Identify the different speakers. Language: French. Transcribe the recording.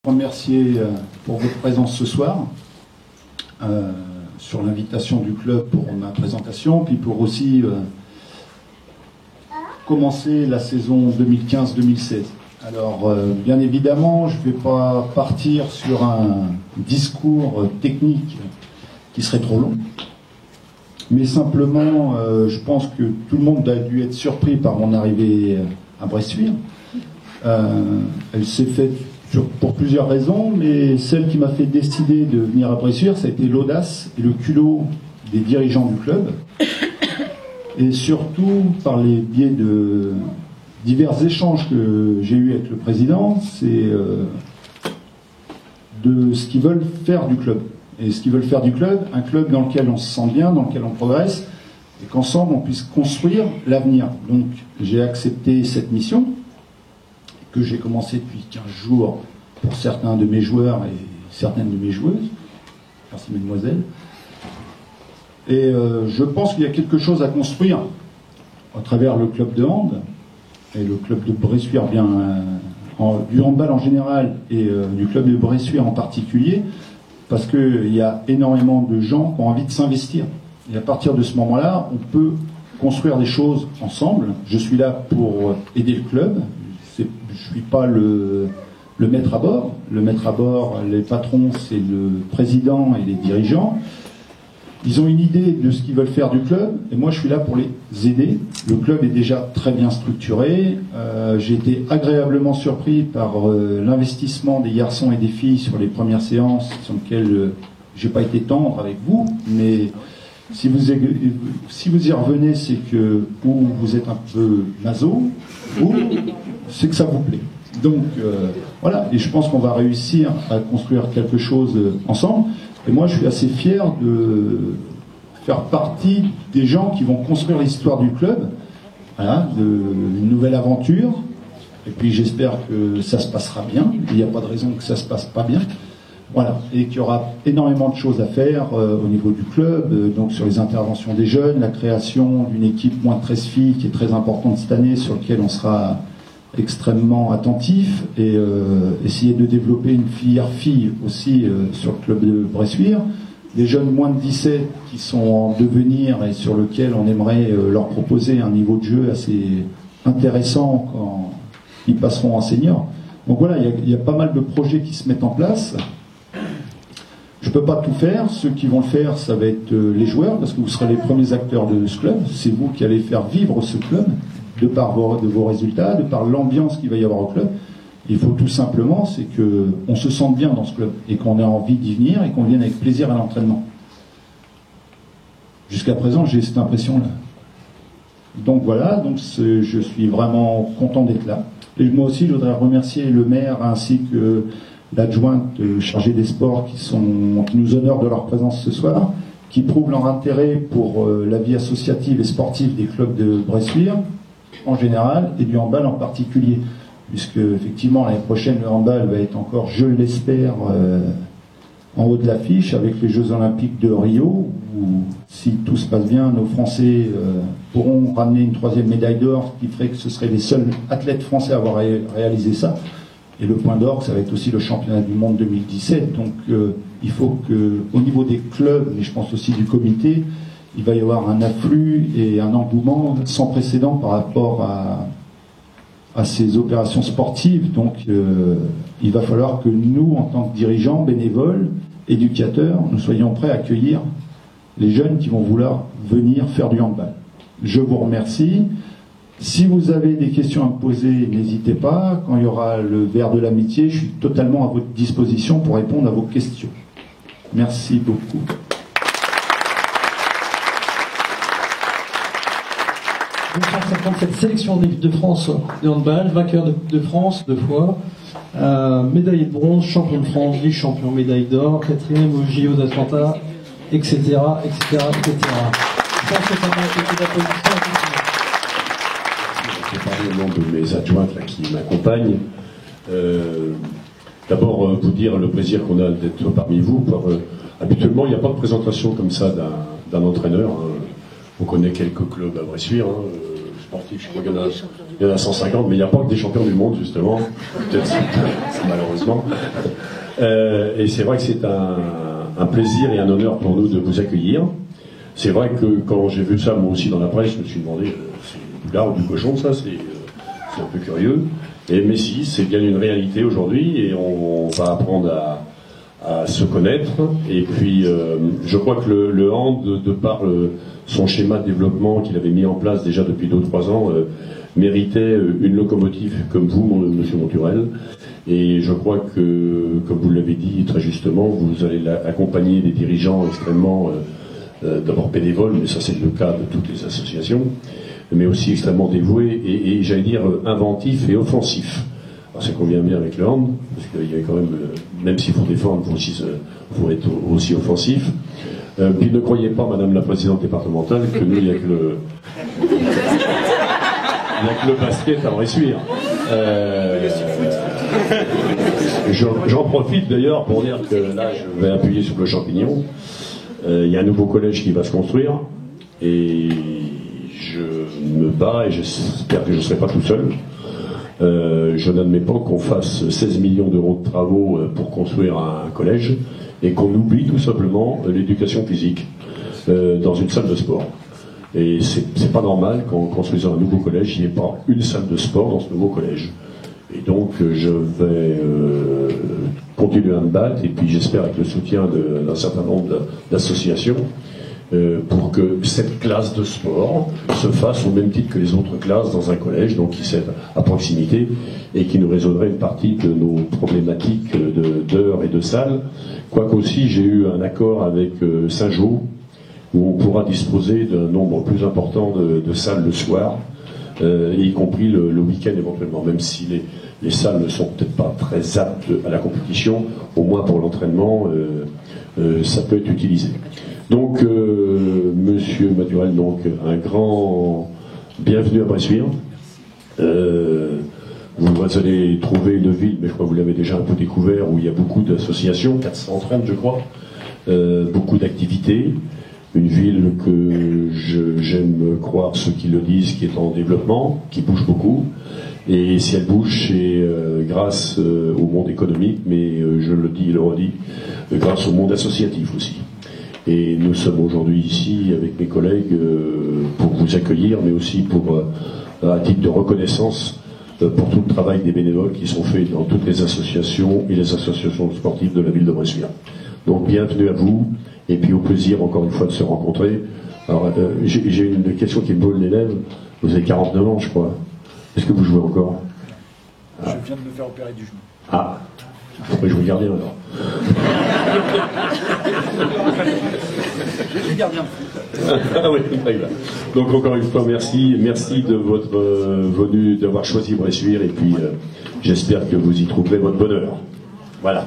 Speaker 1: Remercier pour votre présence ce soir, sur l'invitation du club pour ma présentation, puis pour aussi commencer la saison 2015-2016. Alors, bien évidemment, je ne vais pas partir sur un discours technique qui serait trop long, mais simplement, je pense que tout le monde a dû être surpris par mon arrivée à Bressuire. Elle s'est faite pour plusieurs raisons, mais celle qui m'a fait décider de venir à Bressuire, ça a été l'audace et le culot des dirigeants du club, et surtout par les biais de divers échanges que j'ai eus avec le président, c'est de ce qu'ils veulent faire du club. Et ce qu'ils veulent faire du club, un club dans lequel on se sent bien, dans lequel on progresse, et qu'ensemble on puisse construire l'avenir. Donc j'ai accepté cette mission, que j'ai commencé depuis 15 jours pour certains de mes joueurs et certaines de mes joueuses. Merci mesdemoiselles. Et je pense qu'il y a quelque chose à construire à travers le club de hand et le club de Bressuire, du handball en général et du club de Bressuire en particulier, parce qu'il y a énormément de gens qui ont envie de s'investir. Et à partir de ce moment-là, on peut construire des choses ensemble. Je suis là pour aider le club. Je ne suis pas le maître à bord. Le maître à bord, les patrons, c'est le président et les dirigeants. Ils ont une idée de ce qu'ils veulent faire du club, et moi je suis là pour les aider. Le club est déjà très bien structuré. J'ai été agréablement surpris par l'investissement des garçons et des filles sur les premières séances, sur lesquelles j'ai pas été tendre avec vous, mais si vous y revenez, c'est que ou vous êtes un peu maso, ou c'est que ça vous plaît. Donc voilà, et je pense qu'on va réussir à construire quelque chose ensemble. Et moi, je suis assez fier de faire partie des gens qui vont construire l'histoire du club, voilà, d'une nouvelle aventure. Et puis j'espère que ça se passera bien. Il n'y a pas de raison que ça se passe pas bien. Voilà, et qu'il y aura énormément de choses à faire au niveau du club, donc sur les interventions des jeunes, la création d'une équipe moins de 13 filles qui est très importante cette année, sur laquelle on sera extrêmement attentif, et essayer de développer une filière filles aussi sur le club de Bressuire, des jeunes moins de 17 qui sont en devenir et sur lequel on aimerait leur proposer un niveau de jeu assez intéressant quand ils passeront en senior. Donc voilà, il y a pas mal de projets qui se mettent en place. Je ne peux pas tout faire. Ceux qui vont le faire, ça va être les joueurs, parce que vous serez les premiers acteurs de ce club. C'est vous qui allez faire vivre ce club, de par vos résultats, de par l'ambiance qu'il va y avoir au club. Il faut tout simplement, c'est qu'on se sente bien dans ce club, et qu'on ait envie d'y venir, et qu'on vienne avec plaisir à l'entraînement. Jusqu'à présent, j'ai cette impression-là. Donc voilà, donc je suis vraiment content d'être là. Et moi aussi, je voudrais remercier le maire ainsi que l'adjointe chargée des sports qui nous honorent de leur présence ce soir, qui prouvent leur intérêt pour la vie associative et sportive des clubs de Bressuire en général et du handball en particulier, puisque effectivement l'année prochaine le handball va être encore, je l'espère, en haut de l'affiche avec les Jeux Olympiques de Rio, où si tout se passe bien, nos Français pourront ramener une 3e médaille d'or, qui ferait que ce seraient les seuls athlètes français à avoir réalisé ça. Et le point d'orgue, ça va être aussi le championnat du monde 2017. Donc il faut qu'au niveau des clubs, mais je pense aussi du comité, il va y avoir un afflux et un engouement sans précédent par rapport à ces opérations sportives. Donc il va falloir que nous, en tant que dirigeants, bénévoles, éducateurs, nous soyons prêts à accueillir les jeunes qui vont vouloir venir faire du handball. Je vous remercie. Si vous avez des questions à me poser, n'hésitez pas. Quand il y aura le verre de l'amitié, je suis totalement à votre disposition pour répondre à vos questions. Merci beaucoup.
Speaker 2: 257 sélections de l'équipe de France de handball, vainqueur de France 2 fois, médaillé de bronze, champion de France, vice-champion, médaille d'or, 4e au JO d'Atlanta, etc., etc., etc. Je pense que ça m'a été d'applaudissements.
Speaker 3: Je vais parler au nom de mes adjointes là, qui m'accompagnent. D'abord, vous dire le plaisir qu'on a d'être parmi vous. Habituellement, il n'y a pas de présentation comme ça d'un entraîneur. On connaît quelques clubs à Bressuire. sportifs, je crois qu'il y en a 150, mais il n'y a pas que des champions du monde, justement. Peut-être malheureusement. Et c'est vrai que c'est un plaisir et un honneur pour nous de vous accueillir. C'est vrai que quand j'ai vu ça, moi aussi, dans la presse, je me suis demandé, c'est du lard ou du cochon, ça, c'est un peu curieux. Mais si, c'est bien une réalité aujourd'hui, et on va apprendre à se connaître. Et puis, je crois que le hand, de par son schéma de développement qu'il avait mis en place déjà depuis 2 ou 3 ans, méritait une locomotive comme vous, monsieur Monturel. Et je crois que, comme vous l'avez dit très justement, vous allez accompagner des dirigeants extrêmement, d'abord bénévoles, mais ça c'est le cas de toutes les associations, mais aussi extrêmement dévoués et j'allais dire inventifs et offensifs. Alors ça convient bien avec le hand, parce qu'il y a quand même s'il faut défendre, il faut être aussi offensif. Puis ne croyez pas, Madame la Présidente départementale, que nous, il n'y a que le basket à en essuyer. J'en profite d'ailleurs pour dire que là, je vais appuyer sur le champignon. Il y a un nouveau collège qui va se construire et je me bats et j'espère que je ne serai pas tout seul. Je n'admets pas qu'on fasse 16 millions d'euros de travaux pour construire un collège et qu'on oublie tout simplement l'éducation physique dans une salle de sport. Et c'est pas normal qu'en construisant un nouveau collège, il n'y ait pas une salle de sport dans ce nouveau collège. Et donc je vais continuer à me battre et puis j'espère avec le soutien d'un certain nombre d'associations pour que cette classe de sport se fasse au même titre que les autres classes dans un collège, donc qui s'est à proximité et qui nous résoudrait une partie de nos problématiques d'heures et de salles. Quoique aussi j'ai eu un accord avec Saint-Jean où on pourra disposer d'un nombre plus important de salles le soir, y compris le week-end éventuellement, même si les salles ne sont peut-être pas très aptes à la compétition, au moins pour l'entraînement, ça peut être utilisé. Donc, Monsieur Maturel, donc un grand bienvenue à Bressuire. Vous allez trouver une ville, mais je crois que vous l'avez déjà un peu découvert, où il y a beaucoup d'associations, 430 je crois, beaucoup d'activités. Une ville que j'aime croire ceux qui le disent, qui est en développement, qui bouge beaucoup. Et si elle bouge, c'est grâce au monde économique, mais je le dis et le redis, grâce au monde associatif aussi. Et nous sommes aujourd'hui ici avec mes collègues pour vous accueillir, mais aussi pour, à titre de reconnaissance, pour tout le travail des bénévoles qui sont faits dans toutes les associations et les associations sportives de la ville de Bressuire. Donc bienvenue à vous, et puis au plaisir encore une fois de se rencontrer. Alors j'ai une question qui me brûle les lèvres. Vous avez 49 ans je crois. Est-ce que vous jouez encore?
Speaker 4: Je viens de me faire opérer du genou.
Speaker 3: Ah, faudrait que je vous gardiez alors.
Speaker 4: Je suis gardien de foot.
Speaker 3: Ah oui, très bien. Donc encore une fois, merci de votre venue, d'avoir choisi Bressuire, et puis j'espère que vous y trouverez votre bonheur. Voilà.